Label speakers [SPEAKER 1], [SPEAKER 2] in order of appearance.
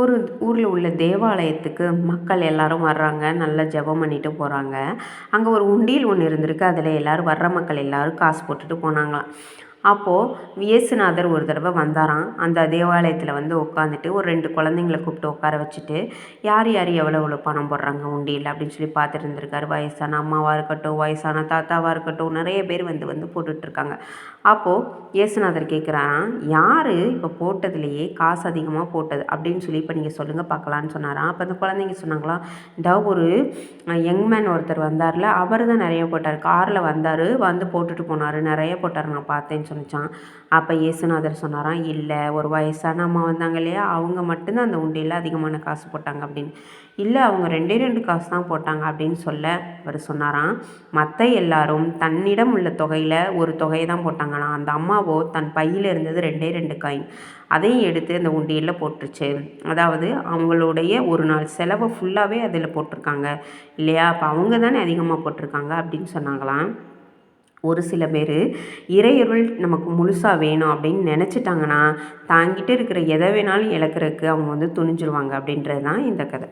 [SPEAKER 1] ஒரு ஊரில் உள்ள தேவாலயத்துக்கு மக்கள் எல்லாரும் வர்றாங்க. நல்லா ஜெபம் பண்ணிட்டு போகிறாங்க. அங்கே ஒரு உண்டியல் ஒன்று இருந்திருக்கு. அதில் எல்லோரும் வர்ற மக்கள் எல்லோரும் காசு போட்டுட்டு போனாங்களாம். அப்போது இயேசுநாதர் ஒரு தடவை வந்தாராம். அந்த தேவாலயத்தில் வந்து உட்காந்துட்டு ஒரு 2 குழந்தைங்கள கூப்பிட்டு உட்கார வச்சுட்டு, யார் யார் எவ்வளோ எவ்வளோ பணம் போடுறாங்க உண்டியல் அப்படின்னு சொல்லி பார்த்துட்டு இருந்திருக்காரு. வயசான அம்மாவாக இருக்கட்டும், வயசான தாத்தாவாக இருக்கட்டும், நிறைய பேர் வந்து வந்து போட்டுட்ருக்காங்க. அப்போது இயேசுநாதர் கேட்குறாராம், யார் இப்போ போட்டதுலேயே காசு அதிகமாக போட்டது அப்படின்னு சொல்லி இப்போ நீங்கள் சொல்லுங்கள் பார்க்கலான்னு சொன்னாராம். அப்போ அந்த குழந்தைங்க சொன்னாங்களாம், இந்த ஒரு யங்மேன் ஒருத்தர் வந்தார்ல, அவர் தான் நிறைய போட்டார். காரில் வந்தார், வந்து போட்டுட்டு போனார், நிறைய போட்டார், நான் பார்த்தேன்னு சொன்னிச்சான். அப்போ இயேசுநாதர் சொன்னாராம், இல்லை ஒரு வயசான அம்மா வந்தாங்க இல்லையா, அவங்க மட்டும்தான் அந்த உண்டியலில் அதிகமான காசு போட்டாங்க அப்படின்னு. இல்லை அவங்க 2 காசு தான் போட்டாங்க அப்படின்னு சொல்ல அவர் சொன்னாராம், மற்ற எல்லாரும் தன்னிடம் உள்ள தொகையில் ஒரு தொகையை தான் போட்டாங்களாம். அந்த அம்மாவோ தன் பையில் இருந்தது 2 காயின், அதையும் எடுத்து அந்த உண்டியலில் போட்டுருச்சு. அதாவது அவங்களுடைய ஒரு நாள் செலவை ஃபுல்லாகவே அதில் போட்டிருக்காங்க இல்லையா, அப்போ அவங்க தானே அதிகமாக போட்டிருக்காங்க அப்படின்னு சொன்னாங்களாம். ஒரு சில பேர் இறையருள் நமக்கு முழுசாக வேணும் அப்படின்னு நினச்சிட்டாங்கன்னா, தாங்கிட்டு இருக்கிற எதை வேணாலும் இழக்கிறதுக்கு அவங்க வந்து துணிஞ்சிருவாங்க அப்படின்றது தான் இந்த கதை.